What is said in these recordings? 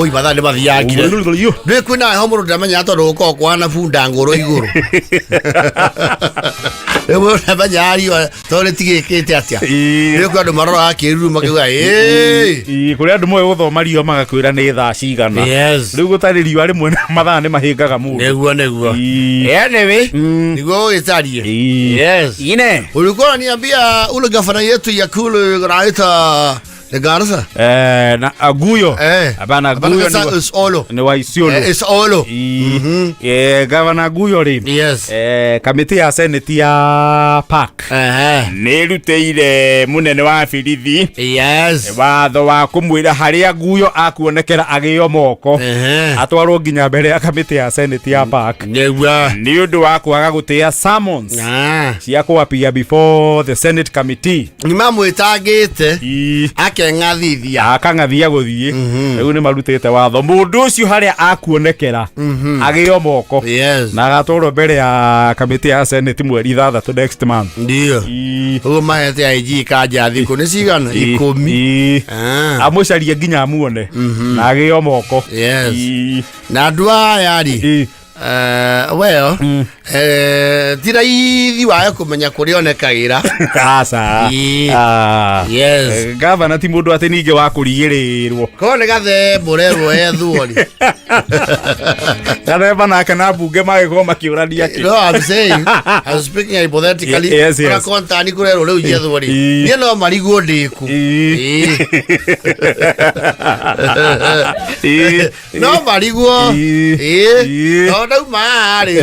Oi bathane bathiangire nä kwä na homå ndamenya tondå gå korwo kwana bunda ngå rå igå rå rä u ndamenya riå tondå rä tigä kä te atä rä kwä andå maroraga kä ruru makiuga kå rä andå moä gå thoma rio magakwä ra nä thaa cigana rä u gå tarä riua rä mwe mathaa nä mahä ngaga må näguo niguo gå gä tarie å rä korwo niambia ule gavana yetu ya kule raita the Garza na Aguyo abana Aguyo is Olo ni wa Isiolo is Olo Governor Aguyo ri kamiti ya Senate ya Park ni ruteire munene wa birithi watho wa kumwira hari Aguyo akuonekera agio moko atwarwo nginya mbere ya kamiti ya Senate ya Park ni undu wa kwaga gutia summons cia kwapia before the Senate committee ni mamwitangite ngathithia akangathia guthie riu ni marutite watho mundu ucio haria akuonekera agio moko na agatwaro mbere ya kamiti ya Senate mweri 3 next month ndio ugo mahete IG kanja thiku ni cigana 10 amucarie nginya amuone na agio moko na ndwa yari well tira ithi wae kumenya kuri onekagira asa governor ti mundu ati ninge wa kurigirirwo kone gathe murerwo ethuori gareba na kana bunge magiko makiurania ki no I'm saying I'm speaking hypothetically ora kontani kurerwo riu ethuori nie no marigwo ndiku no marigwo no ndau maari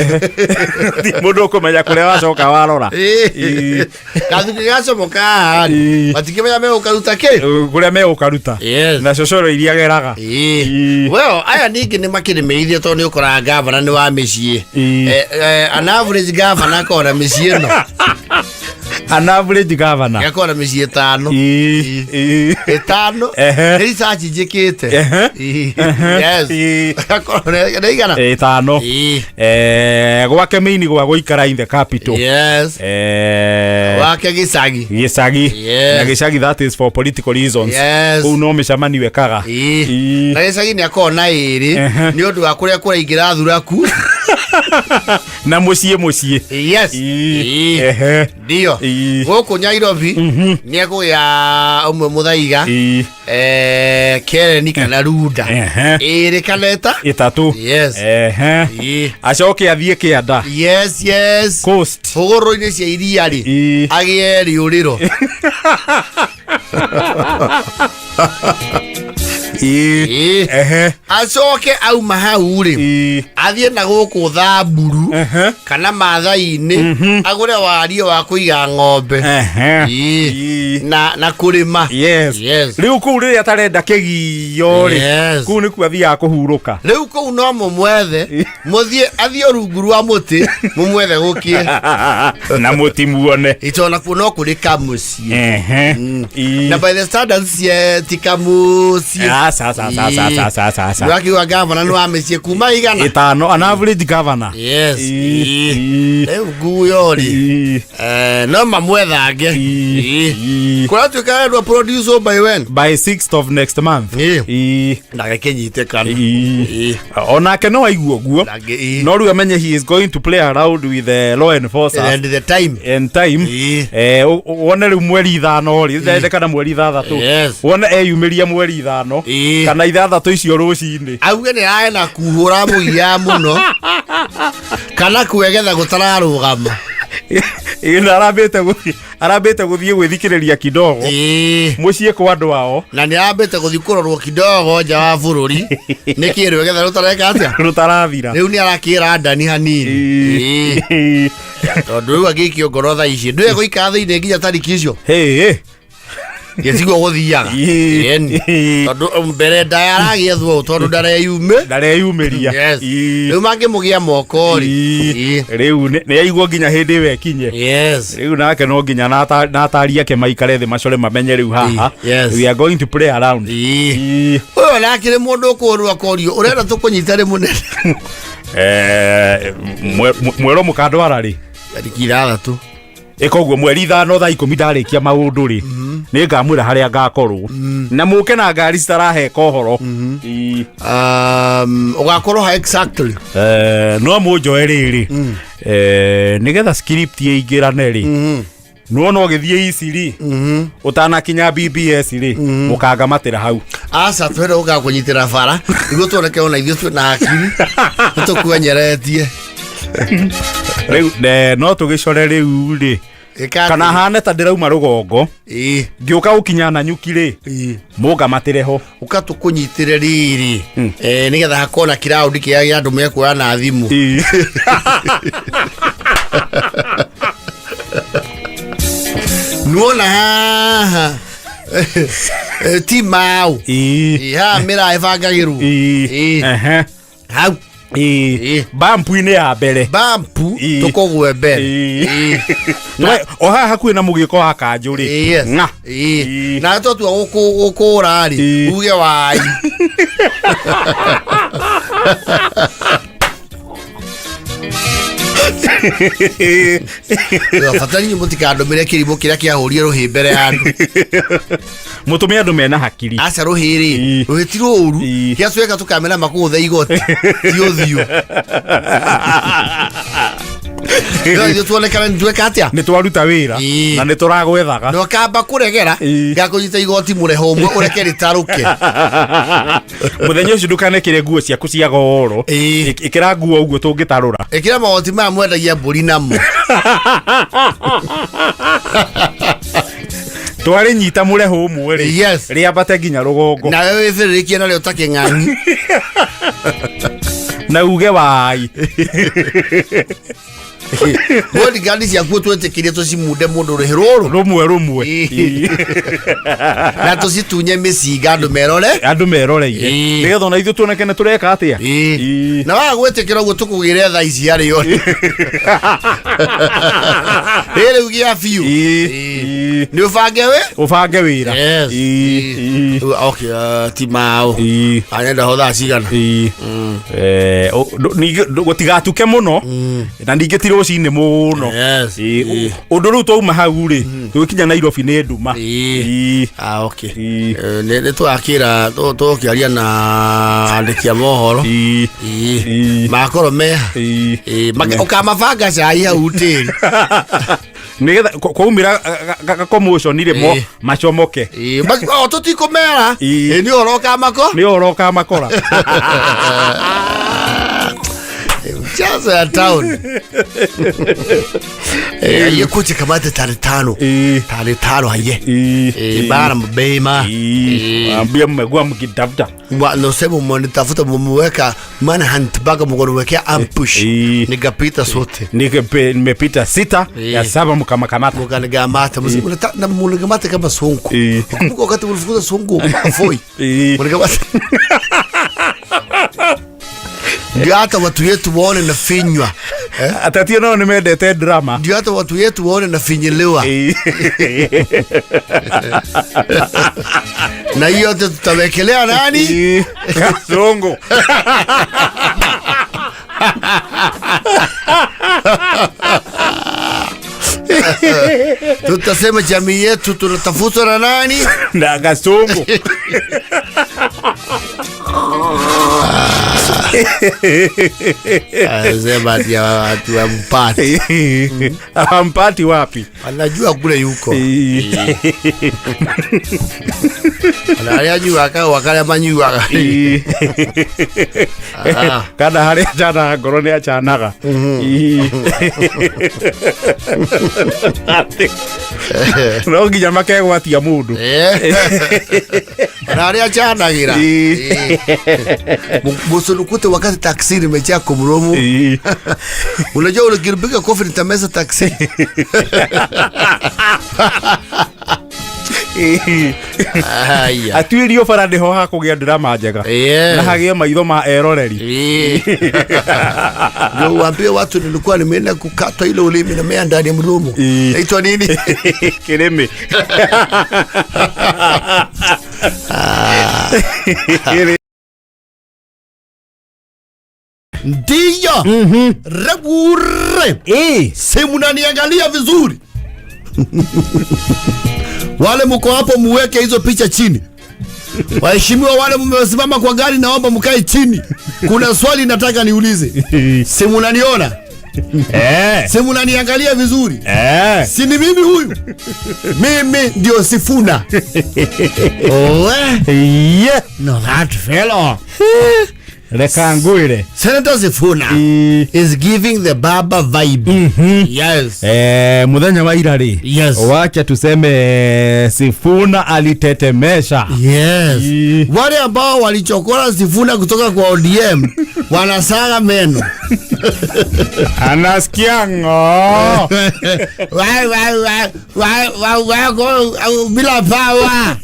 mundu kumenya kuria wacoka warora kathuki gacomoka hari batikimenya me ukaruta ki kuria me ukaruta na cocoro iria geraga well aya ningi ni makirimeithie to ni ukora governor ni wa micii an average governor kora micii no an average governor yakora micii 5 ni research njikite yakora ndigana 5 gwake meini gwa guikara in the capital wake gicagi na gicagi that is for political reasons ku no micamani wekaga na gicagi ni akona iri ni undu wa kuria kuraingira thuraku na mucie ndio guku Nairobi ni akuya umwe muthaiga Keren kana Runda iri kaneta 3 acoke athie kianda coast huguru-ini cia iria ri agie riuriro acoke auma hau ri athie na guku Thamburu kana Mathai-ini agure wario wa kuiga ng'ombe na kurima riu ku ri atarenda kigio ri ku ni ku athia kuhuruka riu ku no mumwethe muthie athio rungu rwa muti mumwethe gukie na muti muone itona ku no kuri kamucie na by the standards tikamucie Wakiwa governor no amecie kuma igana 5 an average governor Guyo ri no mamwethange kura tukaendwa produce by when by 6th of next month na kenyite kana ona ke no aiguo guo no ru amenye he is going to play around with the law enforcers and the time wona ru mweri 5 ri ndende kana mweri 3 wona eyumiria mweri 5 kana 6 icio rucini auge ni aena kuhura mugia muno kana kuegetha gutararugama arambite guthie gwithikiriria kidogo mucie kwa andu ao na ni arambite guthie kurorwo kidogo nja wa bururi niki rwegetha rutareka atia rutarathira riu ni arakira ndani hanini tondu riu agikio ngorotha ici ndwe guika thiine nginya tariki icio Yesigo guthiaga tondu mbere nda aragiethwo tondu ndareyumiria riu mangimugia moko ri riu ni aigwo nginya hindi wekinye riu nake no nginya na atari ake maikare thi macore mamenye riu haha we are going to play around uyo nakire mundu kurwa korio urenda tukunyita ri munene mwero mukandwara ri tariki 6 Ekoguo mweri 5 thaa 10 ndarikia maundu ri ni ngamwira haria ngakorwo na muke na ngari citarahe kohoro ugakorwo ha exactly no munjoe riri nigetha script yeingirane ri no githie ici ri utanakinya BBS ri mukangamatira hau asa twere ugakunyitira bara igo tuoneke ona ithio tu na akiri tukuenyeretie riu no tugicore riu ri kana hane ta ndirauma rugongo ngiuka gukinya na nyuki ri mugamatire ho ukatukunyitire riri nigetha hakona crowd kia andu mekuoya na thimu nuona haha ti mau ha mira evangagiru hau bampu ine ya mbere bampu tukogwe mbere o haha kwina mugiko wa kanju ri nga na totua gukura ri uge wai fatani mutikando mire kirimo kiria kiahurie ruhi mbere yandu mutumia andu mena hakiri aca ruhiri ruhitiro uru kiacweka tukamena makuthe igoti thiuthio ndio tuonekana ndweka atia ni twaruta wira na ni turagwethaga no kamba kuregera gakunyita igoti mureho umwe ureke ritaruke muthenya ucio ndukanekire nguo ciaku cia goro ikira nguo uguo tungitarura ikira magoti ma mwendagia mburi namo twari nyita mureho umwe ri ria bate nginya rugongo na wewe thirikie na leo taking'ang'i na uge wai Wodi gani cia kwetwete kiria tucimunde mundu rihiruru rumwe na tucitunye miciga andu meroreire nigetha na ithu tuonekane tureka atia na wa gwetekera uguo tukugire thaa ici ari yo ere ugia fiu ni ubange wira okay ti mau anenda hotha cigana gutigatuke muno na ningitiro cine muno undu ru twauma hau ri tukinya Nairobi ni nduma okay ne twakira tukiaria na andikia mohoro makoro meha ukamabanga cai hau tiri nigetha kwaumira gakomotion ire mo macomoke tutikumera ni oroka makora Chazo ya town. Yekuche kamate tarehe 5 haye. Bara mbema. Ambia mmegua mkitafuta. No sema mwanitafuta mumweka manhunt baga mgonowekea ambush. Nikapita sote. Nimepita 6 ya 7 mkamakamata. Mkanigamata na mkanigamata kama sonko. Wakati ulifukuza sonko afoi. Mkanigamata. Ndio hata watu yetu waone na finywa. Atatio no nimedete drama. Ndio hata watu yetu waone na finyelewa. Na hiyo tutawekelea nani? Kasongo. Tutasema jamii yetu tunatafuta na nani? Na Kasongo. Sema dia watu wa mpati. Mpati wapi? Anajua kule yuko. Anajua wakale manyua. Kada hale jana gorone achanaga. No nginya makegwatia mundu. Nari achanagira. Musulukute wakati taksi imejaa kwa mromo. Unajua unakirupiga kofi nitameza taksi. Atuirio farande ho hakugia drama njega na hagie maitho ma eroreri. Ndio waambie watu nilikuwa nimeenda kukatwa ile ulimi na mea ndani ya mdomo. Naitwa nini? Kireme. Ndio. Regure. Sema unaniangalia vizuri. Wale mko hapo muweke hizo picha chini. Waheshimiwa wale mmesimama kwa gari, naomba mkae chini. Kuna swali nataka niulize. Si mnaniona? Si mnaniangalia vizuri? Si ni mimi huyu? Mimi ndio Sifuna. Yeah. No, that fellow. Senator Sifuna is giving the baba vibe. Yes. Muthenya wa ira ri. Yes. Wacha tuseme Sifuna alitetemesha. Yes. Wale ambao walichokora Sifuna kutoka kwa ODM wanasaga meno. Anasikia ngo. Why bila power.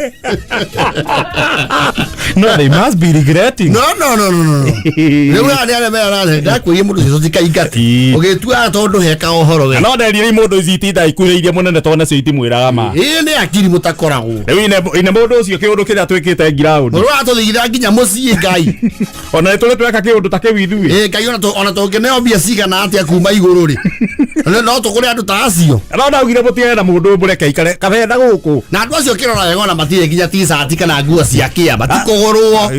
No, they must be regretting. No. Lewa ale mera da ko yimu do zika igati. Okay, tu atondo heka ohoro we. No, da ri modo zitida ikureirie munene tone citi mwiraga ma. Ni akiri mutakorago. Ine modo ucio kiundu kira twikite ground. Ro atothigitha nginya mucii ngai. Ona tole tweka kiundu take withui. Ngai ona to keneo bia cigana atia kuma iguru ri. No tukuri andu ta acio. No ndaugire mutie na mundu mureke ikare kabenda guku. Na andu acio kirora wega ona matire nginya t-shirt kana nguo cia kia batikogorwo.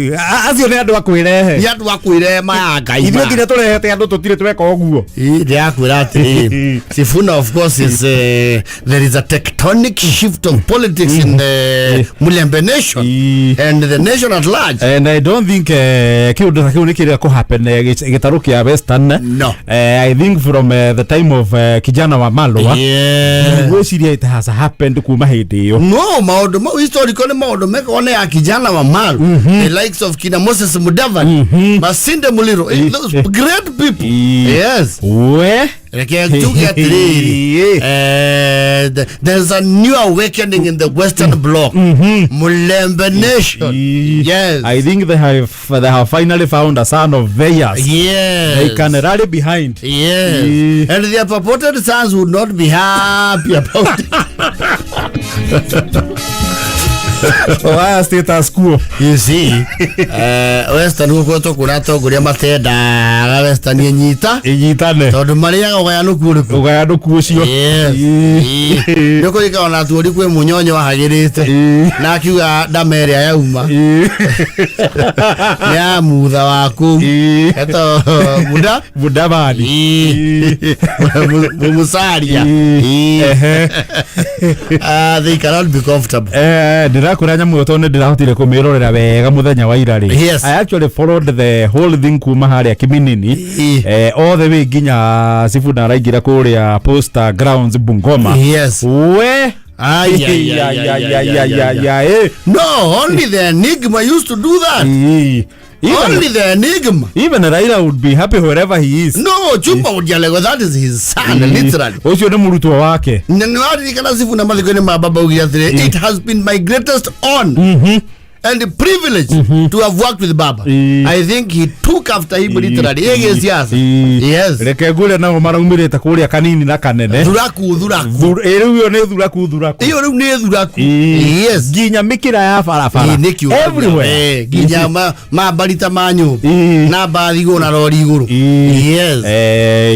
Acio ni andu akwirehe. Ni andu akwirehe ma ngai. Ithuĩ kire turehete andu tutire tweka uguo. Ndi akwira ati Sifuna of course is there is a tectonic shift of politics in the Mulembe nation and the nation at large. And I don't think kiundu kiu ni kire ku happen gitaru kia Western. No. I think from the time of Kijana wa Malwa. Yeah. It has happened kuma hindi yo. No, maodo historically maodo meka one ya Kijana wa Malwa. The likes of Kina Moses Mudavadi, Masinde Muliro, those great people. Yes. We there's a new awakening in the Western Bloc. Mulembe nation. Yes. I think they have finally found a son of theirs. Yes. They can rally behind. Yes. And their purported sons would not be happy about it. Why status quo? You see, Western huko to kurato kuria matenda Western nyita inyitane tondu maria ugayanu kuo cio. Yes. Ndiko ikaona tuori kwe munyonyo wahagirite na akiuga dameria yauma ya mutha waku eto Mudavadi musaria. They cannot be comfortable. Ndirakuranya mutone ndirahotire kumirorera wega muthenya wa ira ri. Yes. I actually followed the whole thing kuma haria Kiminini all the way nginya Sifuna araingira kuria Posta Grounds Bungoma. Yes. We no, only the Enigma used to do that. Only the Enigma. Even Raila would be happy wherever he is. No, Chumba Ujalego, that is his son, literally. Ocio ni murutwa wake. It has been my greatest honor and the privilege to have worked with Baba. I think he took after him literally. Yes. Reke gure na maraumirite kuria kanini na kanene. Thuraku. Riu ne thuraku. Iyo riu ne thuraku. Yes. Ginya mikira ya farafara. Everywhere. Ginya mabarita manyu. Na bathigo na lori iguru. Yes.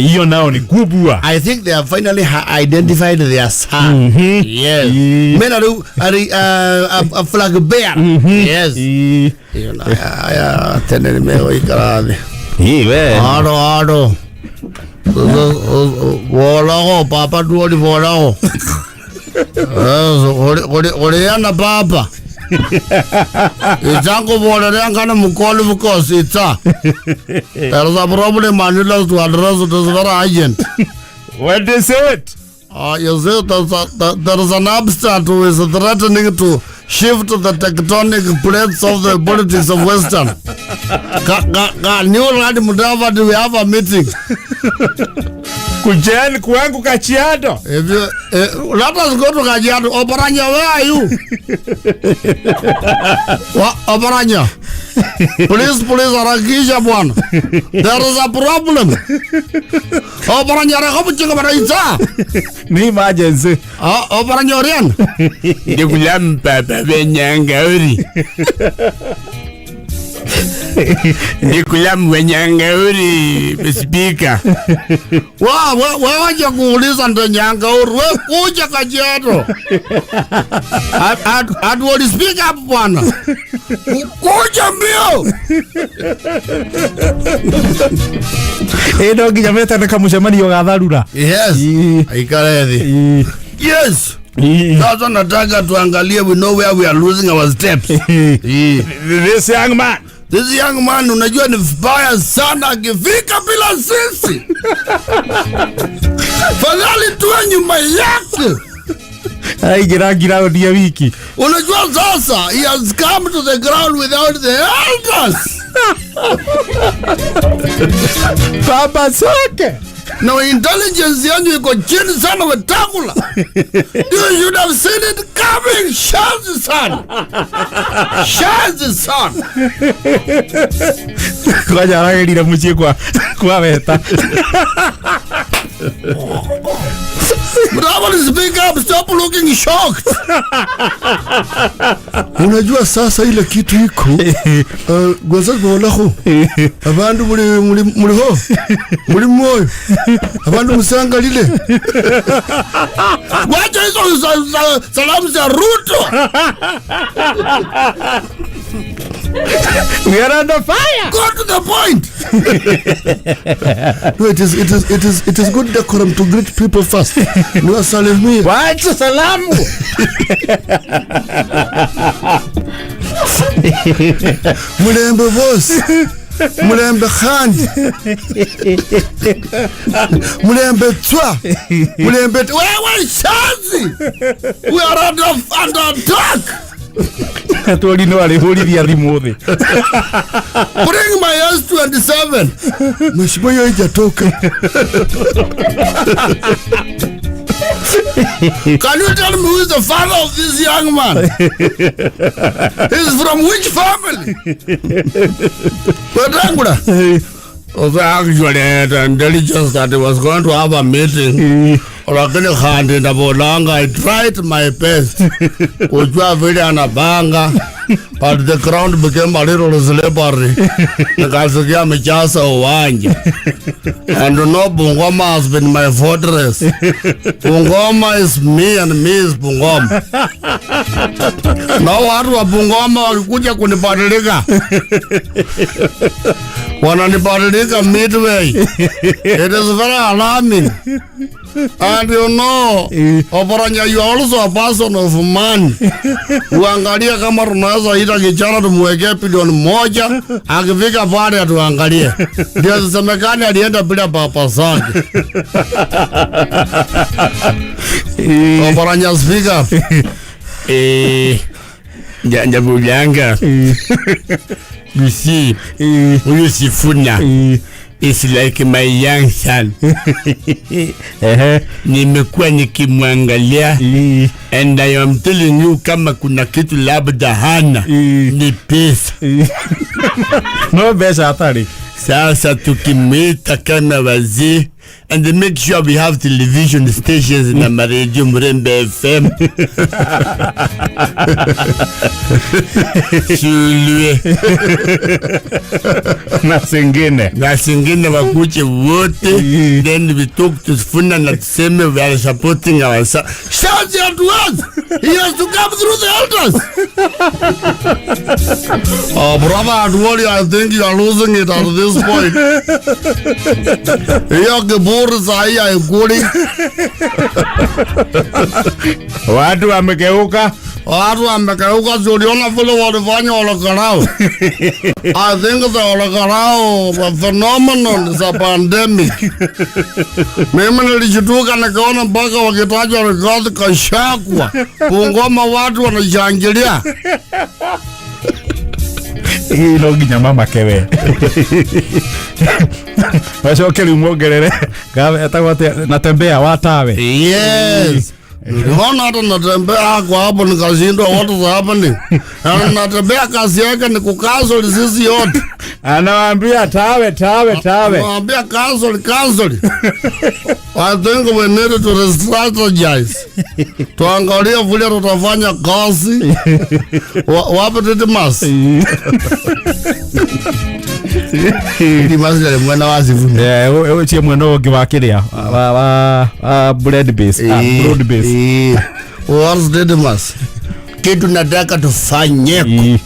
Iyo nao ni kubwa. I think they have finally identified their son. Yes. Mena riu a flag bearer. Yes. Tene meo ikarathi. Ado. Volago papa duoli volago. Oriana papa. Itango vola ngana mukoli because it's there is a problem Manila to address it as very urgent. What they said? You see, there is an upstart who is threatening to shift the tectonic plates of the politics of Western. New Radi Mudavadi, we have a meeting. Kujeni kwangu Kajiado. Let us go to Kajiado. Oparanya, where are you? Oparanya. Please, harakisha bwana. There is a problem. Oparanya, rakabuchika baraita. Ni emergency. Oparanya orian. Ndikulampa benyanga uri. Nikulamu Wanyangauri speaker. Waje kuuliza ndo Nyangauri, wewe kuja Kajiado. Atuoli speaker hapo bwana. Kuja mbio. Eno kijameta na kamushemani yoga dharura. Yes. Ikarethi. Yes. Sasa nataka tuangalie, we know where we are losing our steps. This young man unajua ni vibaya sana akifika bila sisi. Fadhali tuwe nyuma yake. Ai gira odia wiki. Unajua sasa he has come to the ground without the elders. Baba soke. No, intelligence yanyu iko chini sana Wetangula. You should have seen it coming. Shazi son. Kwa jara ngira muchie kwa Weta. Bravo, speak up, stop looking shocked. Unajua sasa ile kitu iko gwazabu walaho abandu muliho mulimoyo abandu musanga lile wacha hizo salamu za Ruto. We are under fire. Go to the point. No, it is good decorum to greet people first. No salimia. Wacha salamu. Mulembe boss. Mulembe Khandi. Mulembe Twa. Mulembe wewe Shazi. We are under attack. Toli no ale holidia rimothe. Bring my S27. Mheshimiwa hiyo haijatoka. Can you tell me who is the father of this young man? He's from which family? Wetangula. Also actually the intelligence that he was going to have a meeting. Lakini Khandi na Bolanga, I tried my best. Kujua vile anabanga, but the ground became a little slippery. Nikasikia amechasa uwanja. And no, Bungoma has been my fortress. Bungoma is me and me is Bungoma. Na watu wa Bungoma walikuja kunibadilika. Wananibadilika midway. It is very alarming. And you know, Oparanya, you are also a person of money. Uangalia kama tunaweza ita kijana tumwekee bilioni 1, akifika pale tuangalie. Ndio semekani alienda bila papa zake. Oparanya, speak up. Njabulanga. You see, huyu Sifuna is like my young son. Nimekuwa nikimwangalia and I am telling you, kama kuna kitu labda hana ni pesa. No pesa hatari. Sasa tukimwita kama wazee and make sure we have television stations na radio Murembe FM. Shulwe. Na singine wakuche wote. Then we talk to Sifuna na tuseme we are supporting ourselves. Shout at once. He has to come through the elders. Oh, brother, Adwali, I think you are losing it at this point. Kiburi sahi haikuli. Watu wamegeuka. Uliona vile walifanya Olokarau. I think the Olokarau phenomenon is a pandemic. Mimi nilishtuka nikaona mpaka wakitajwa Rigathi Gachagua. Bungoma watu wanashangilia. No ginya mama kewe. Washoke limuongelele. Gawe atakwate natembea watawe. Yes. Niliona hata natembea kwa hapo nikashindwa what is happening. Natembea kazi yake ni kucancel sisi yote. Anawaambia tawe. Anawaambia cancel. I think we need to re-strategize. Tuangalia vile tutafanya kazi. Wapi Didmus? Didmus ni mwana wazi vuni. Wewe chie mwana wakiwakilia. Bread base. Broad base. What's Didmus? Kitu nataka tufanye.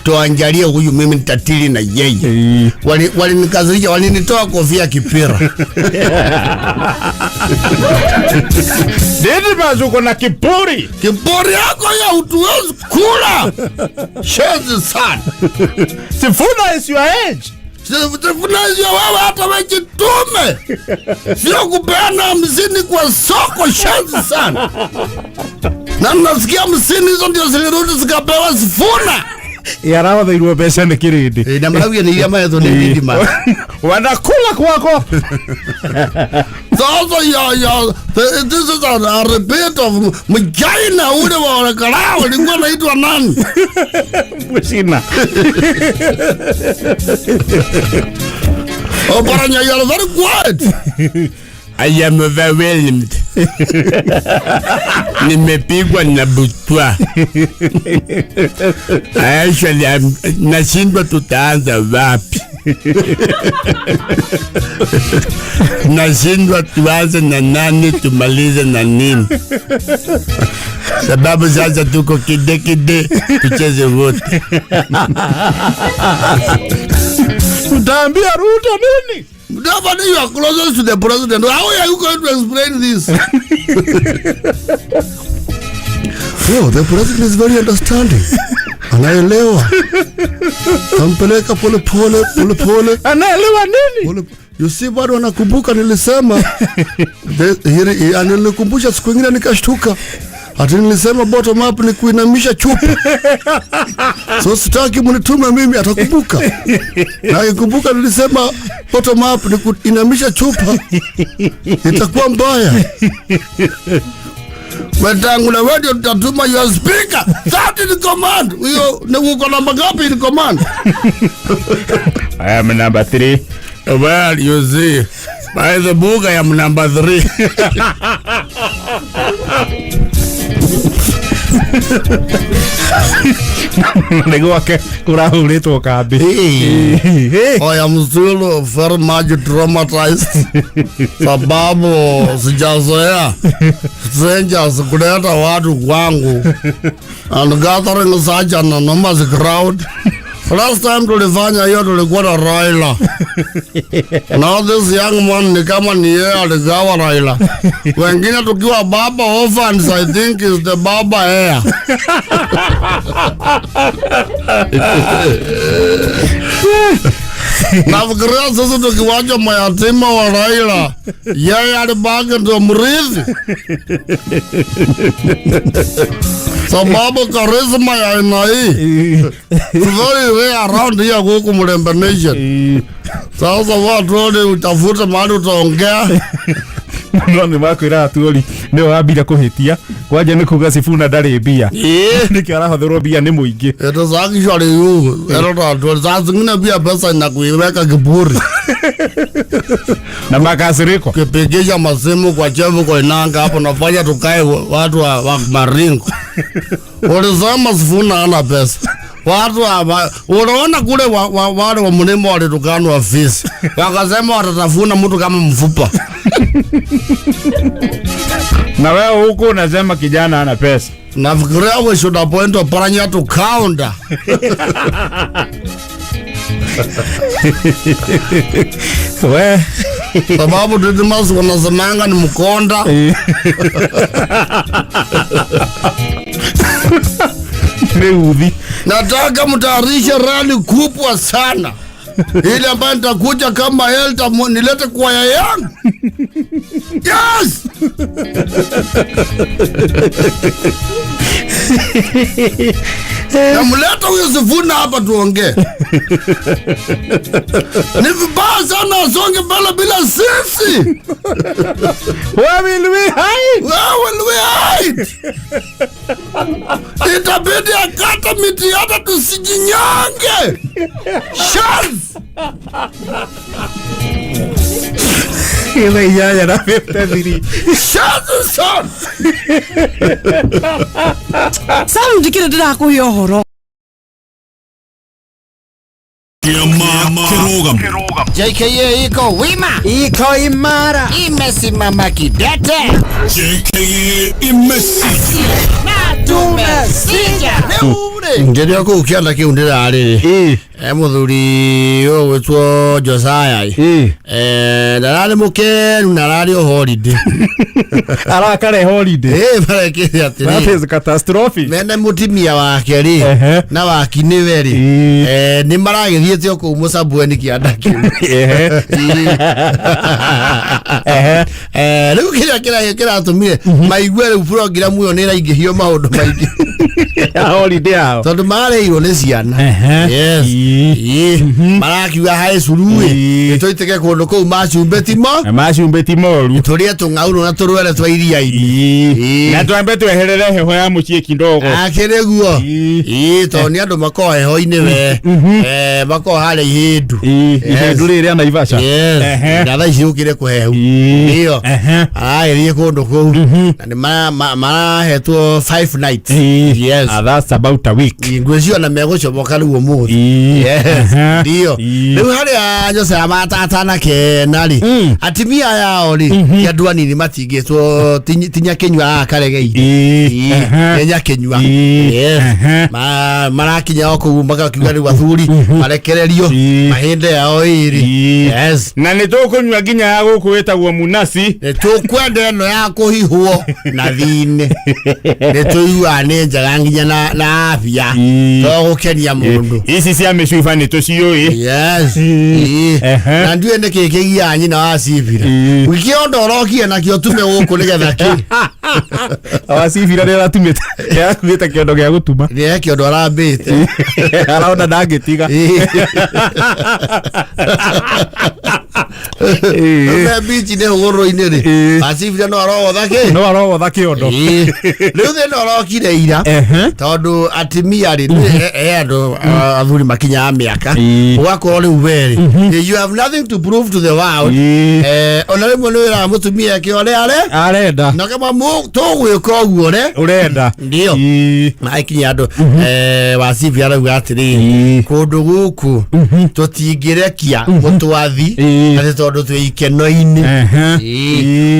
Tuangalie huyu mimi nitatili na yeye. Walinikazilisha, walinitoa kofia kipira. Didmus uko na kiburi. Kiburi yako ya utuwezi kula. Shezi sana. Sifuna is your age. Sifuna is your wewe hata wejitume. Sio kupeana 50 kwa soko, shezi sana. Na nasikia 50 hizo ndio zilirudi zikapewa Sifuna. Yarawa thairuwa pesa ni kiridi. Na mawia ni yama yeto ni Didmus. Wanakula kwako. Sasa this is a repeat of mjaina ule wa wakalao likuwa naitwa nani? Mshina. Oh, Paranya, you are very quiet. I am overwhelmed. Nimepigwa na butwa. Actually, nashindwa tutaanza wapi. Nashindwa tuanze na nani tumalize na nini. Sababu sasa tuko kide tucheze wote. Utaambia Ruto nini? Nobody, you are closer to the president. How are you going to explain this? Oh, the president is very understanding. Anaelewa. Tampeleka pole pole. Anaelewa nini? You see, bado anakumbuka nilisema. Anilikumbusha siku nyingine nikashtuka. Ati nilisema bottom up ni kuinamisha chupa. So sitaki mnitume mimi, atakumbuka. Na akikumbuka nilisema bottom up ni kuinamisha chupa. Itakuwa mbaya. Wetangu na wewe tutatuma your speaker. That is the command. Wewe uko namba ngapi in command? I am number 3. Well, you see, by the book I am number 3. Negoake kurahulitwo kambi. I am still very much traumatized. Sababu sijazoea strangers kuleta watu kwangu and gathering such an enormous crowd. Last time tulifanya hiyo tulikuwa na Raila. Now this young man ni kama ni yeye aligawa Raila. Wengine tukiwa baba orphans, I think is the baba heir. Nafikiria sasa tukiwacha mayatima wa Raila, yeye alibaki ndo mrithi. Sababu karisma ya aina hii very rare around here huku Mlembe Nation. Sasa watu wote utafuta mahali utaongea. Nani wako ira tuoli ni wabira kuhitia kwaje ni kuga Sifuna ndari bia niki arahothero bia ni muingi. It is actually you. Sasa ngine bia pesa inakuiweka kiburi. Na makasiriko kipigisha masimu kwa chevu kwa inanga hapo nafanya tukae watu wa Maringo. Ulisema Sifuna ana pesa. Watu unaona kule wale wa Mlima walitukana ofisi. Wakasema watatafuna mtu kama mfupa. Na wewe huko unasema kijana ana pesa. Nafikiria we should appoint a Paranya to counter. We sababu Didmus wanasemanga ni mkonda. Neudhi. Nataka mtayarishe rally kubwa sana. Ile ambayo nitakuja kama Elta nilete kwaya yangu. Yes! Na mleta huyo Sifuna hapa tuongee. Ni vibaya sana asonge mbele bila sisi. Where will we hide? Where will we hide? Itabidi akata miti hata tusijinyange. Shaz! Kile yaya na 53. Son. Saru ndikire ndirakuhe uhoro. JKA iko wima, iko imara, imesimama kidete. JKA imesija na tumesija. Ngeni yako ukianda kiundira ariri muthuri o wetwo Josiah ndarari mukenu narari o holiday arakare holiday barekire atiri that is catastrophe mene mutimia wake ri na waki ni weri ni maragithiete ku musabweni kianda kiu riu kira tumire maigwe riu program yo ni raingihio maundu maingi holiday ao tondu mareirwo ni ciana yes marakiuga hae curui nitoiteke kundu kou macumbeti moru turie tung'auru na turwere twa iria-ini na twambe tweherere heho ya mucii kindogo akiriguo tondu ni andu makoragwo heho-ini we makoragwo haria ihindu riria Naivasha na thaa ici ukire kuhehu ndio aragerie kundu kou na ni marahetwo 5 nights yes that's about a week ngwĩcio na megũcomoka rĩu ũmũthĩ ndio rĩu harĩa Josiah matatana kenari atimia yao ri kĩandũ anini matingĩtwo tinya kĩnyua akaregeire tinya kĩnyua marakinya o kũu magakiuga rĩu athuri marekererio mahĩndĩ yao ĩrĩ yes na nĩtũkũnyua nginya ya gũkũ ĩtagwo munasi nĩtũkwenda ĩno ya kũhihwo na thine nĩtũiguaga nĩ njega nginya na afya togũkenia mũndũ ici cia mĩcuba nĩtũciũĩ yes na ndiũĩ nĩkĩ kĩgia nyina wa Cibira wikĩondo ũrokire nakĩo tume gũkũ nĩgetha kĩ wa Cibira nĩaratumĩte nĩarakuĩte kĩondo gĩa gũtuma nĩ kĩondo arambĩte arona ndangĩtiga bichi nĩ hũgũrũ-inĩ rĩ wa Cibira no arogotha kĩondo rĩu thĩna ũrokire ira tondu atimia ri andũ athuri makinyaga mĩaka ũgakorwo rĩu weri you have nothing to prove to the world ona rĩmwe nĩ wĩraga mũtumia eke ũrĩa arenda na kama tũgwĩka ũguo ũrenda ndio maikinya andũ wa Cibira arauga atĩrĩ kũndũ gũkũ tũtingĩrekia mũtwathi atĩ tondũ twĩ ikeno-inĩ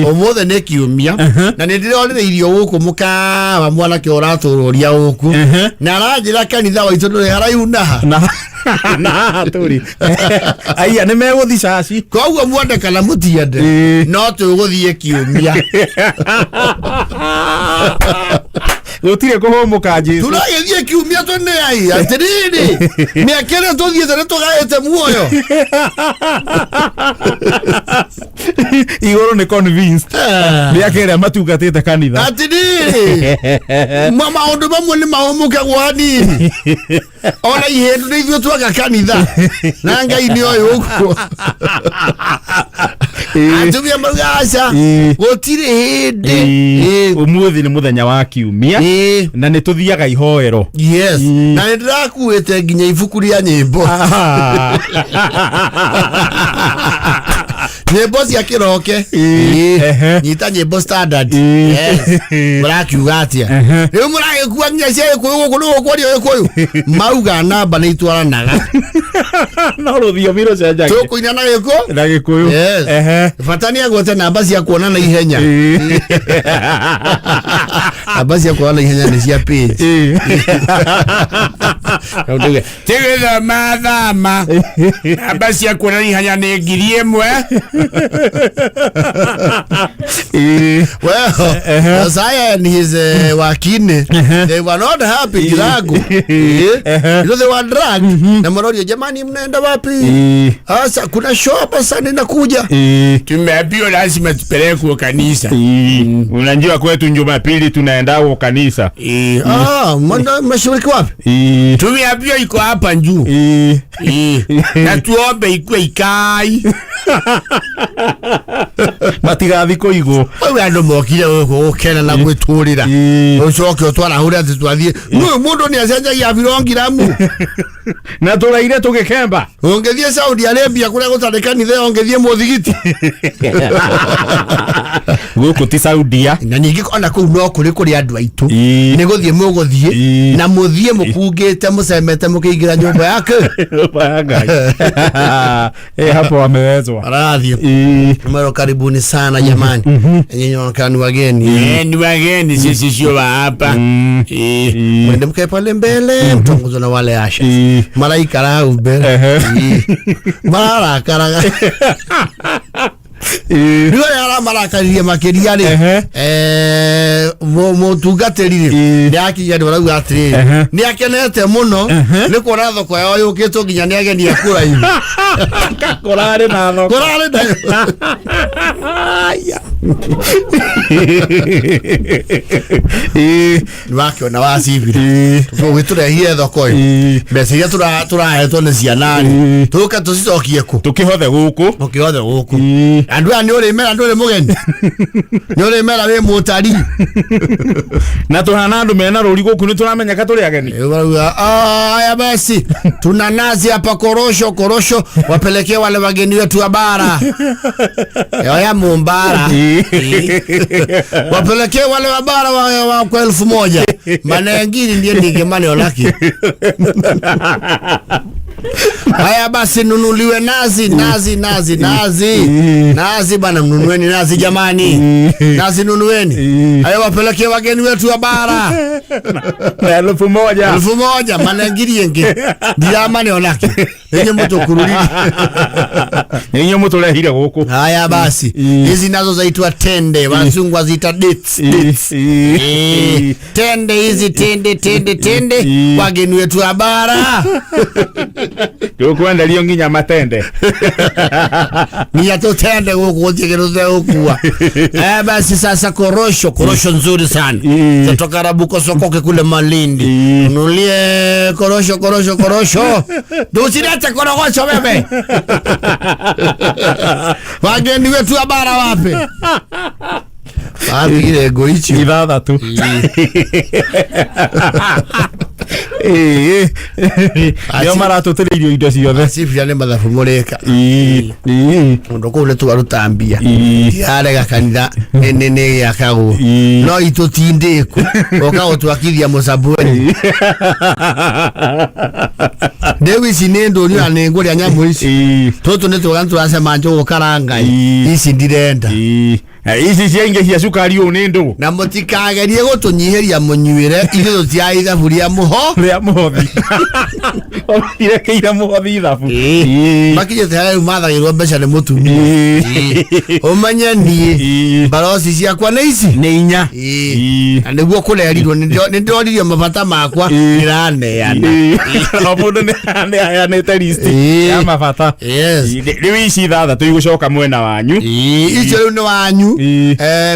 ũmũthĩ nĩ kiumia na nĩ ndĩronire irio gũkũ mũkawa mwanake ũratũrũria gũkũ na aranjĩra kanitha waitũ ndũrĩ haraihu na tũri aya nĩ megũthi caci koguo mwende kana mũtiende no tũgũthiĩ kiumia gũtirĩ kũhũmũka Jesũ tũragĩthiĩ kiumia tũneai atĩrĩrĩ mĩaka ĩrĩa tũthiĩte nĩ tũgaĩte muoyo igũrũ nĩ convinced mĩaka ĩrĩa matungatĩte kanitha atĩrĩrĩ maũndũ mamwe nĩ mahũmũkagwo hanini ona ihĩndũ nĩ ithuĩ twaga kanitha na Ngai nĩ oĩ ũguo atumia mauga aca gũtirĩ hĩndĩ ũmũthĩ nĩ mũthenya wa kiumia na nĩ tũthiaga ihoero yes na nĩ ndĩrakuĩte nginya ibuku rĩa nyĩmbo nyĩmbo cia kĩroke nyita nyĩmbo standard mũrakiuga atĩa rĩu mũragĩkua nginya cia gĩkũyũ gũkũ nĩ gũkwaria gĩkũyũ mauga namba nĩ itwaranaga no rũthiomi rũcenjagia tũkũina na gĩkũyũ bata nĩ agwete namba cia kuona na ihenya namba cia kuona na ihenya nĩ cia page tigĩthoma thama namba cia kuona na ihenya nĩ 1,000 well Josiah and his wakine they were not happy Girago they were dragged na mororio jamani mnaenda wapi sasa kuna show hapa sana inakuja tumeambiwa lazima tupelekwe kanisa unajua kwetu Jumapili tunaenda kwa kanisa mashiriki wapi tumeambiwa iko hapa juu. Na tuombe ikue ikai. Matigathi kuigo. Wewe ando mokire wewe ukena na gwiturira. Ucoke utwara huria twathie. Mundu ni acenja ya virongiramu. Na turaire tugikemba. Ongethie Saudi Arabia kuria gutarekani the ongethie muthigiti. Guku ti Saudia. Na ningi kona ku no kuri andu aitu. Ni guthie muguthie na muthie mukungite mucemete mukiingira nyumba yake. Hapo wamewezwa. Radhi. Maro karibuni sana jamani. Nyinyi wanakaa ni wageni. Ni wageni sisi sio wa hapa. Mwende mkae pale mbele mtongozo na wale Asha. Malaika rao mbele. Mara karaga. Ndio yara marakaririe makiria ri mutungatirire ni akinya ndora ugatiri ni akenete muno ni kuona thoko yao yukitwo nginya ni ageni akura hivi korare na thoko korare na wakiona wasibire tugwiturehie thoko hii mbeca turahetwo ni ciana tuka tucicokie ku tukihothe guku andu ani uri mera nduri mugeni ni uri mera we mutari na tuhana andu mena ruri guku ni turamenya ka turi ageni aya basi tuna nazi hapa korosho wapelekee wale wageni wetu wa bara ya Mombara wapelekee wale wa bara wa kwa 1000 maana yengine ndiye ningemani olaki. Haya basi nunuliwe nazi bana, mnunueni nazi jamani. Nazi nunueni. Haya wapelekee wageni wetu wa bara. Na 1000 maana ngirienge. Ndiamani olaki. Yenye mtu kurudi. Yenye mtu lehire huko. Haya basi. Hizi nazo zaitwa tende, wazungu waziita dates. Tende hizi tende wageni wetu wa bara. Tukwenda lio nginya matende. Ni atotende huko tigeruze huko. Basi sasa korosho nzuri sana. Kutoka Rabuko soko kule Malindi. Nunulie korosho. Dusilete korosho bebe. Wageni wetu wa bara wapi? Ile goichi ibada tu. Yo marato tele indo ciothe sifia mathabu mureka ndo kule twarutambia yarega kanitha nene yakago no itutindiku okago twakithia musabuni Davis nendo ri anengori anyamu ici toto ne twagantu asema njo karanga ici ndirenda ici cienge cia sukari unindo na mutikagerie gutunyiheria munywire ithu tiaitha buria muhothi irekeira muhothi ithabu makije tayari mathagirwo mbeca ni mutumi umanye ni barosi ciakwa ni ici ni inya niguo kurerirwo ni ndoririo mabata makwa iraneana mundu ni ayanite list ya mabata riu ici ithathatũ igucoka mwena wanyu icio riu ni wanyu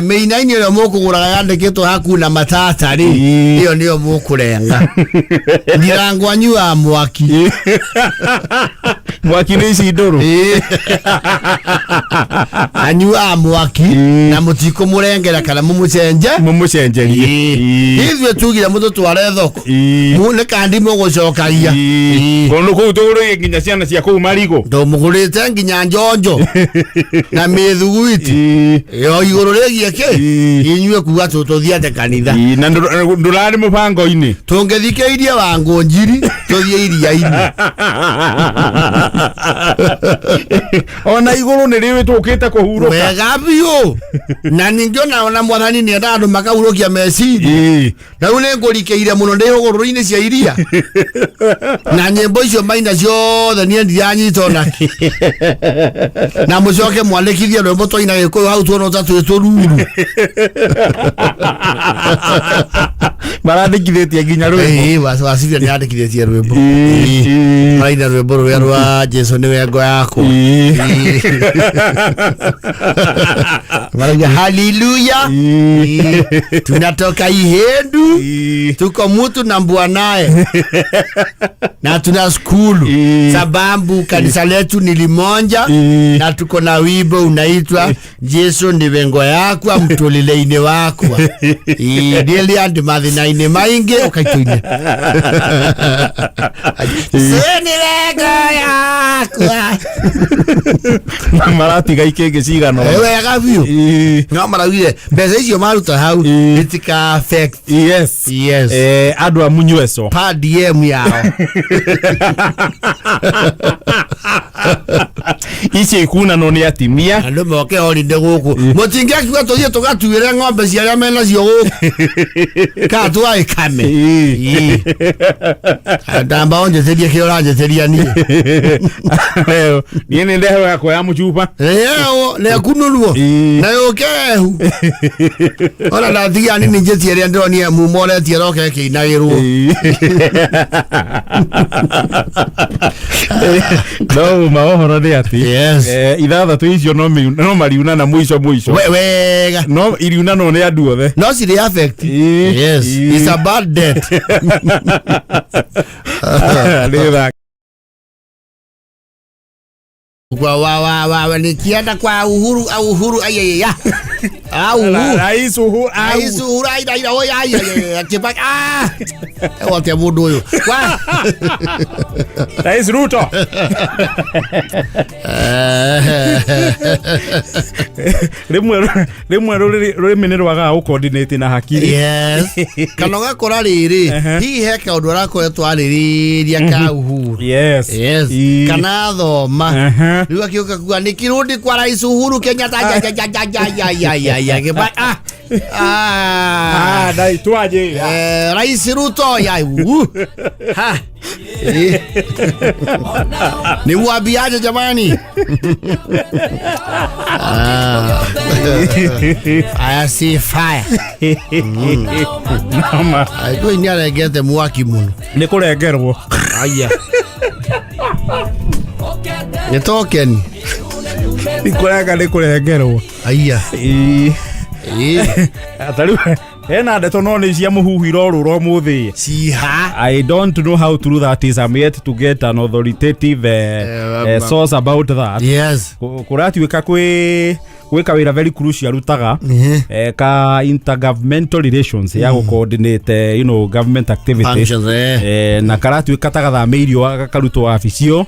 meinaini ĩrĩa mũkũgũraga yandĩkĩtwo hakuna matata rĩ ĩyo nĩyo mũkũrenga ndirango anyua mwaki nĩ ici ndũrũ anyua mwaki na mũtikũmũrengera kana mũmũcenjerie ithuĩ tugire mũtũtware thoko nĩ kandi mũgũcokagia kũndũ kũu tũgũrĩire nginya ciana cia kũu Marigo ndũmũgũrĩte nginya njonjo na mĩthuguiti yo iguru regie ke inyue kuga tutothiate kanitha na ndurari mubango-ini tungethikeirie wangu njiri tuthie iria-ini ona iguru ni riwi tukite kuhuruka wega biu na ningiona ona mwathani ni enda andu makahurukia meciri na riu ningurikeire muno ndi huguru-ini cia iria na nyimbo icio maina ciothe nie ndiranyita ona na mucoke mwandikithie rwimbo twaina gikuyu hau tuona tatu ruru marandikithitie nginya rwimbo wasivia ni andikithitie rwimbo maina rwimbo rwa Jesu ni wengo yako Wanaambia haleluya. Tunatoka Ihendu. Tuko mtu na mbwanae. Na tuna skulu. Sababu kanisa letu ni Limonja. Na tuko na wimbo unaitwa Yesu ni wengo yako amtolile ine wako. Deli andi madhina ine mainge ukaitoine. Seni wengo yako. Marati gaikenge cigano. Ewe agavio. No marawire. Beza icio maruta hau. Itika affect. Yes. Adwa munyweso. Pa DM yao. Ici kuna no ni atimia. Ando moke holiday guku. Mutingia kiwa tothie tugatuire ng'ombe cia aria mena cio guku. Ka twai kame. Ndamba onjetheria kiora njetheria ni. Ni ni ndeho yako ya muchupa. Ne kunulwo. Na yokehu. Ora ndathia ni njeti aria ndoni mumore tie roke kinagirwo. No maohoro ni ati. Yes. Ithathatũ icio no mariuna na muico. Wega. No iriuna no ni andu othe. No si affect. Yes. It's a bad death. Wa nikienda kwa Uhuru ayaya. Rais Uhuru ayaya. Kibaki wote mundu uyu. Rais Ruto. Rimwe rumenirwaga coordinate na hakiri. Yes. Kanoga kora riri. Hihi heka undu arakoretwo aririria ka Uhuru. Yes. Kana thoma. Riu akiuka kuga nikirundi kwa Rais Uhuru Kenyatta ya Kibaki dai tuaje. Rais Ruto ya ha. Ni wabiaje jamani? I see fire. Mama. Aiko inyara gete mwaki muno. Ni kurengerwo. Aya. Ni token. Ni kurengerwo. Aya. Atari ena ndeto no ni cia muhuhiro ruro muthi. Ciha. I don't know how true that is. I'm yet to get an authoritative source about that. Yes. Kuratuika gwika wira very crucial rutaga ka intergovernmental relations ya coordinate government activities na karatuika tagathameirio agakarutwo wabicio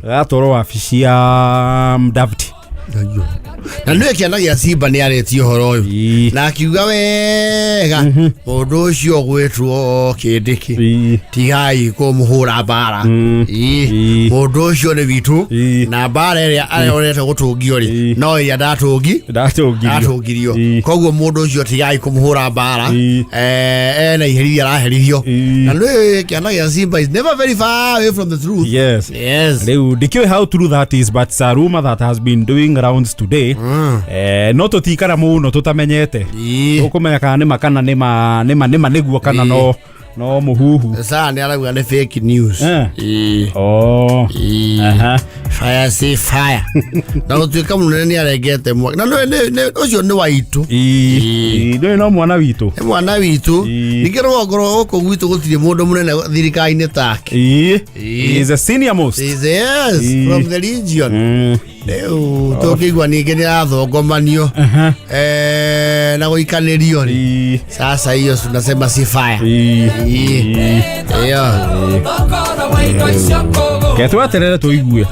gatoro wabici ya Mdavadi. Na ndio kianagia Simba ni aretio horo uyu na akiuga wega mundu ucio gwitwo Kindiki tigai kumuhura bara mundu ucio ni witu na bara iria arorete gutungio ri no ya datungirio koguo mundu ucio tigai kumuhura bara na iheri araherithio na ndio kianagia Simba is never very far away from the truth. Yes. Leo dikio how true that is, but a rumor that has been doing rounds today no tutikara muno tutamenyete ukumenya kana ni makana nima niguo kana no muhuhu sasa ni arauga ni fake news. Fire say fire. Na tuika munene ni aregete mwaki na no ucio ni waitu ndo no mwana witu nikero ngoro uko gwitu gutire mundu munene thirikaini take. He is a senior most. Yes, from the region. Leo tokigwa ninge ni athogomanio na guikanirio ri sasa hiyo tunasema si fire. Ketwaterere tuigue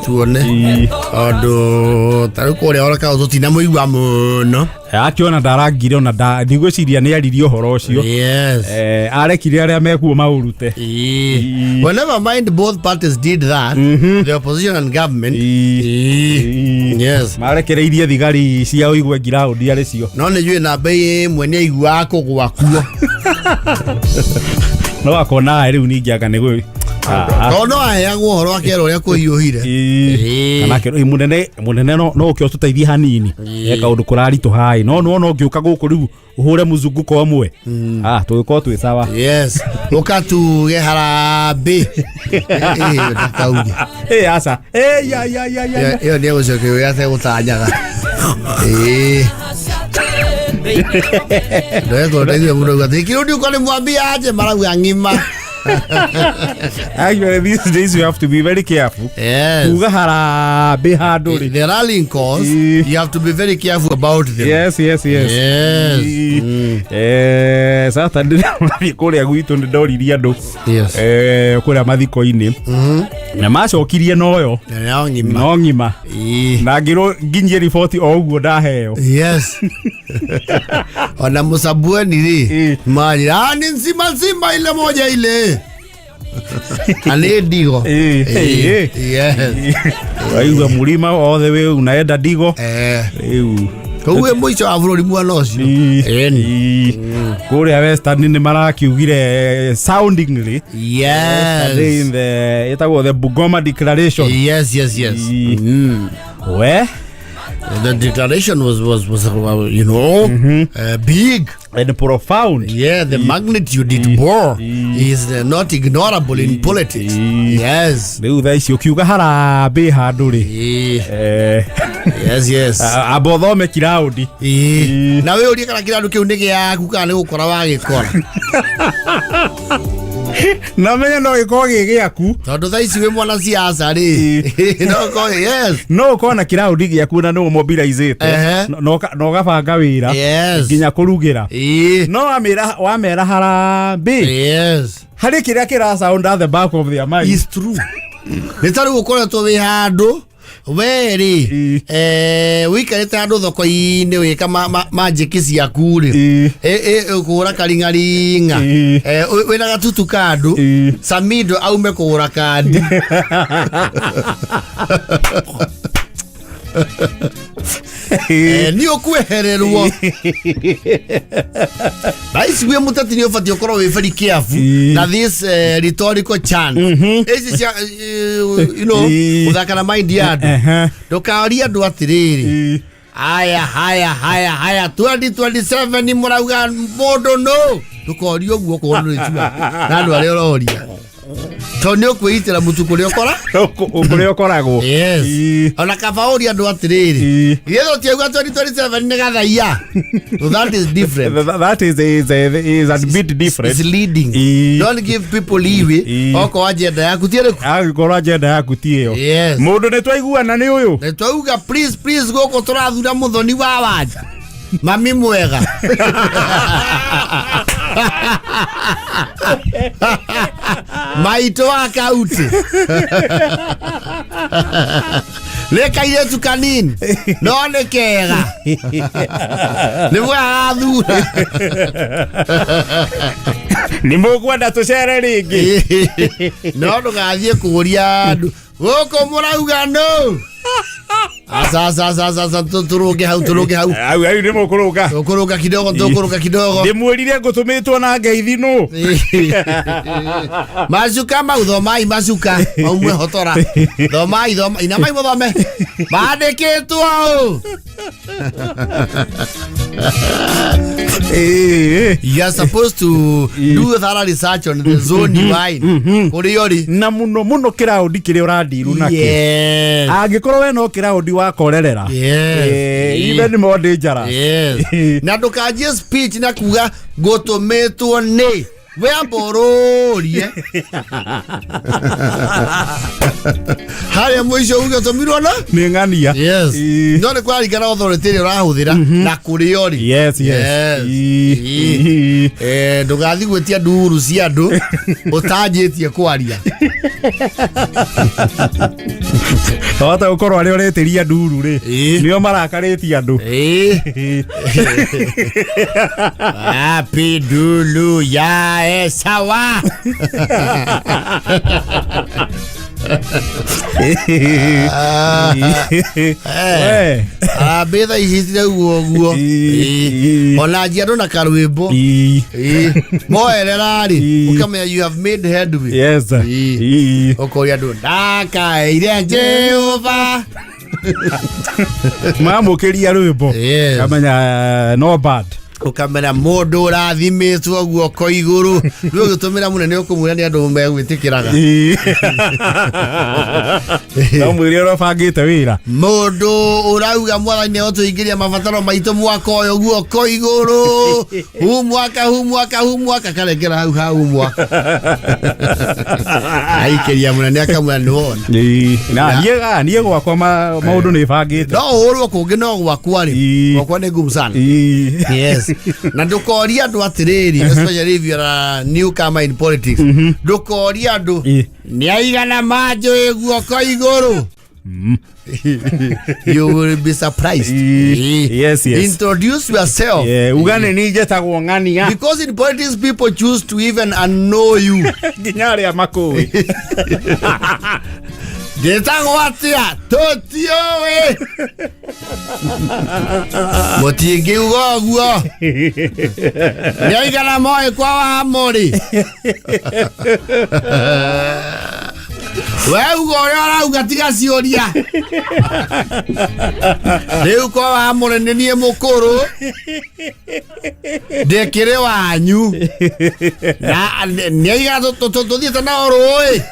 tuone ondo taruko ria oraka ututina muigwa muno akiona ndarangire ona ndigwiciria ni aririo horo ucio. Yes. Arekire aria mekuo maurute. Whenever mind both parties did that, the opposition and government. Yes. Marekereirie thigari cia uigwe ground ari cio. No ni jwe na bei mwene igwa kugwa kuo. No akona riu ningiaga ni gwe. No ayagwo horo akero ria kuiyuhire. Kana kero munene no ukio tuteithie hanini. Eka undu kurari to hai. No ukiuka guku riu uhure muzunguko omwe. Tugiko twi sawa. Yes. Ukatu ge harambe. Ndakauge. Asa. Ya. Yo ndio ucoke yate gutanyaga. Ndio ndio mdogo kirudi kwa nimwambia aje mara ngima. Actually, these days you have to be very careful. Yes. There are rallying calls. You have to be very careful about them. Yes. Sasa ndio kule gwitu ndoriria ndo. Yes. Kule mathiko-ini. Na macokirie noyo. No ngima. Na ngiro nginyie report o uguo ndaheo. Yes. Ona musabueni ri. Mali ni nzima ile moja ile. Ale digo. Yes. Aiwa mulima all the way unaenda digo. Kuwe mwisho avurori mwana ucio. Kule Western ni marakiugire soundingly. Yes. In the itago the Bungoma Declaration. Yes. Where the declaration was you know big and profound. Yeah, the magnitude it bore is not ignorable in politics. Yes. Leo thaisi ukiuga harambe handuri. Yes. Abothome kiraudi. Na we uri kana kiraudi kiu ndege yaku kana gukora wagikora. Na menya no giko gigiaku tondu thaisi we mwana siasa ri no ko yes no ko na kiraudi giaku na no mobilize no gabanga wira nginya kurugira no wamera harambe yes hari kiria kira sound at the back of their mind is true nitaru gukora to we handu weri wikarite handu thoko-ini wika magic ciaku ri ukura karingaringa wina gatutu kandu Samido aume kugura kandi ni okwehererwo baisi we mutati ni ofati okoro we very careful na this rhetorical chant is you know udakana mind yadu dokaria ndo atiriri haya 2027 ni murauga modo no dukorio guo ko ndo icua na ndo arero oria Tony okwitira mutukuri okora ukuri okoragwo yes ona kabauri andu atiriri yetho tiuga 2027 ni gathaia so that is different that is a bit different it's leading don't give people leeway oko agenda yaku tiere agikora agenda yaku tiyo yes mundu ni twaiguana ni uyu ni twauga please goko turathura muthoni wa wanja mami mwega maito wa kauti leka yetu kanini none kega ni mwathura ni mugwenda tucere ringi no ndugathie kuria andu goko murauga no asa turuge hau au ni mukuruga kidogo ndimwirire ngutumitwo na ngeithinu mazuka thomai mazuka umwe hotora thomai ina mai muthome bandikitwo you are supposed to do thorough research on the zone divine kuriori na muno kiraudi kire urandiru nake angikorwo we no kiraudi wa korerera even more dangerous na ndukanjie speech na kuga gutumitwo ni we ambororie haya mwisho uga tomirwo na ni ngania yes no ni kwari gara authority urahuthira na kuriori yes ndugathi gwetia nduru cia andu utanjitie kwaria Tawata ukorwo ari uretiria nduru ri nio marakaritie andu happy dulu ya sawa betha ihitire guo ona jiado na karwimbo moererari ukamenya you have made headway yes okoria ndo ndaka ire Jehova mamukiria rwimbo kamenya no bad ukamera mundu rathimitwo guoko iguru ndu gutumira munene ukumwira ni andu megwitikiraga no mwiri ro bangite wira mundu urauga mwathani otuingiria mabataro maitu mwaka uyu guoko iguru hu mwaka karekera hau mwaka aikiria munene akamwira nuona na niye gwakwa maundu ni bangite no urwo kungi no gwakwa ri gwakwa ni ngumu sana yes na ndukoria andu atiriri especially if you are a newcomer in politics ndukoria andu ni aigana manjo guoko iguru you will be surprised yes introduce yourself ugane ni jetagwo ngania because in politics people choose to even unknow you ginyari amakoi Getagwo atia tutiowe mutingi ugoguo ni aigana moe kwa wa muri we ugo urauga tiga cioria riu kwa wa muri ni nie mukuru ndekire wanyu na ni aiga tuthiete na rui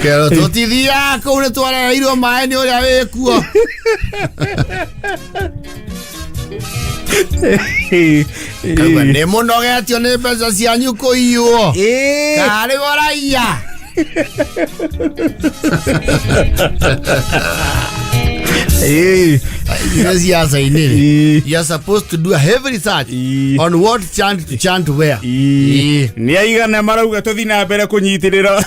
kero tutithia kuu ni twarereirwo maĩ nĩ ũrĩa wĩkuo kauga nĩ mũnogetio nĩ mbeca cianyu kũiywo karĩ goraia you are supposed to do a heavy research on what chant where ni aigana marauga tuthi na mbere kunyitirira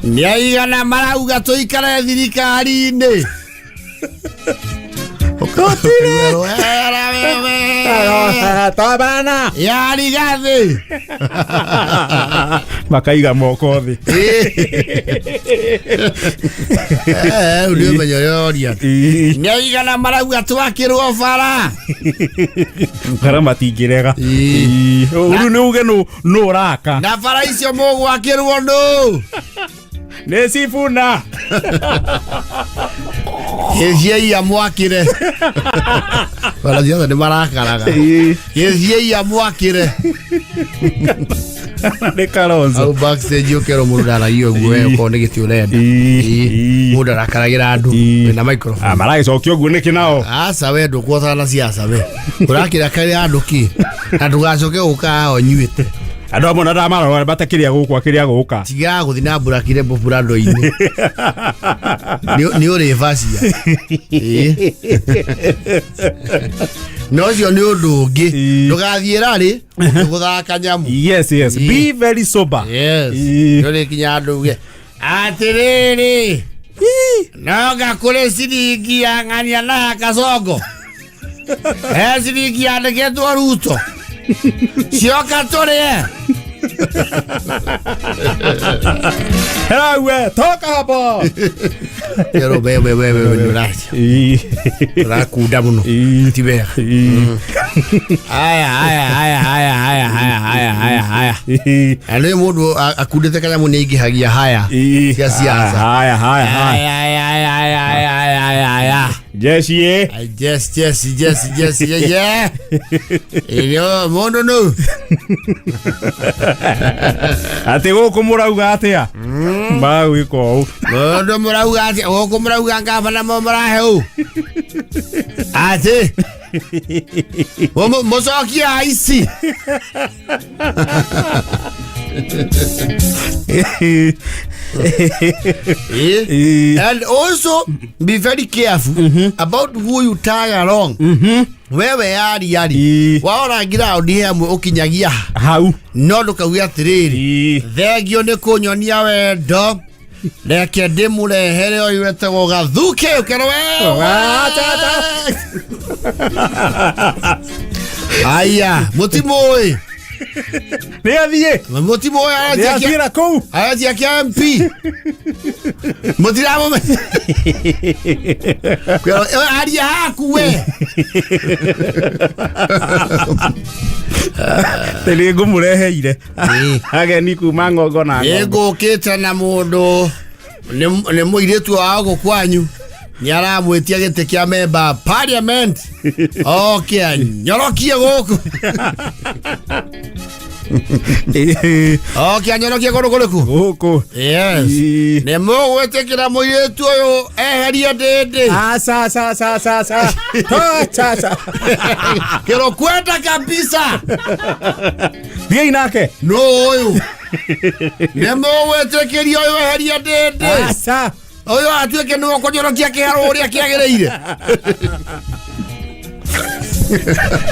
ni aigana marauga tuikare thirikari-inĩ tabana yari gathi makaiga moko thi ndio menyoria ni aigana marauga twakirwo bara bara matingirega uru ni uge no raka na bara icio mugwakirwo no ne sifuna Yezie ya mwakire wala ziada ni marakaraga Yezie ya mwakire ne kalonzo au backstage yokero murudara iyo gwe ko negiti urenda mudara karagira andu na microphone amarai sokyo gune kinao asa we ndukwota na siasa we urakira kari andu ki andugacoke uka onyuite andu amwe na mara batakiria gukwa kiria guka tiga guthi na burakire bufurando ini ni uri vasia no cio ni undu ungi ndugathiira ri guthaka nyamu yes be very sober yes uri kinya andu ge atiriri noga kule siringi ya ngania na kacongo siringi ya ndeketwo Ruto cioka turie hello we toka hapo yero bebe nurachi rakunda muno tibe haya ane mundu akundite kanya mune ingihagia haya cia siasa haya Jesse yeah iyo mundu no ati guku murauga atia bawi ko mundu murauga atia guku murauga ngabana mo marahe ati mucokia ici and also be very careful about who you tag along wewe yari waona ngira ndi hamwe ukinyagia hau no ndukauga atiriri thegio ni kunyonia wendo reke ndimurehere uyu wetagwo Gathuki ukerwo aya mutimoi ni athie mutimoi athira kou athia kia MP mutiramo aria haku we tele ngumureheire ageni kuma ngogona ngukite na mundu ni muiretu wao gukwanyu Nyara mwetia gete kia member parliament. Okay, nyorokie goko. Okay, nyorokie goko. Yes. Nemo wete kira moyetu yo haria dede. Sa. Kero kwenda kabisa. Bia inake. No oyo. Nemo wete kiri yo haria dede. Sa. Oyo atueke no konyorokia kiharo uria kiagereire.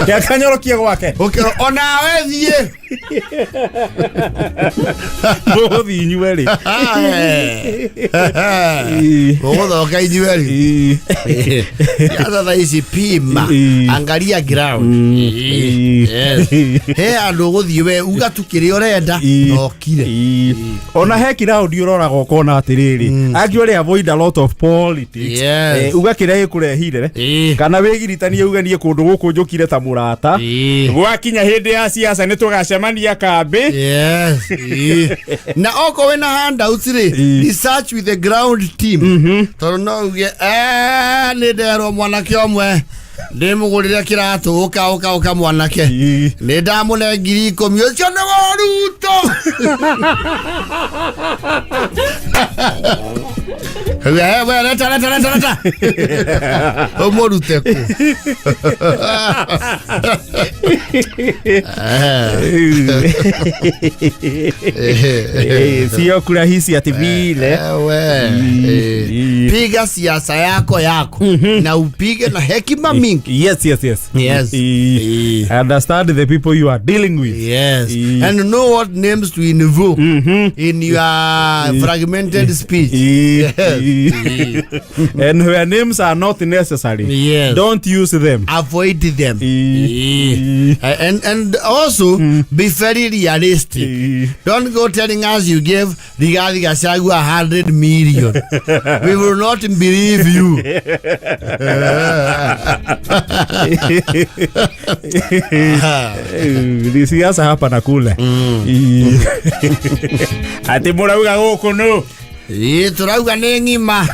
Ya kanyorokia gwake. Okero ona wethie. Bothi inyueri. Bothi inyueri. Yaza thaisi pima. Angalia ground. Yes. He andu guthie we uga tukiri urenda nokire. Ona he ground urora gokona atiriri. Angiore avoid a lot of politics. Uga kire ikurehire. Kana wigiritanie uga nie kundu guku njukire ta murata. Gwakinya hindi ya siasa ni tugacemania kambi. Yes. Na oko wena handouts ri research with the ground team. Toro no uge ni ndero mwanake omwe ndimugurire kiratu uka mwanake ni ndamune ngiri 10 ucio ni Ruto. Wewe leta. Omorute ku. Sio kurahisi ati vile. Piga siasa yako na upige na hekima mingi. Yes. Yes. Understand the people you are dealing with. Yes. And know what names to invoke in your fragmented speech. Yes. And where names are not necessary, don't use them. Avoid them. And also be very realistic. Don't go telling us you gave Rigathi Gachagua 100 million. We will not believe you. Siasa hapa na kule. Ati murauga guku no. Turauga ni ngima.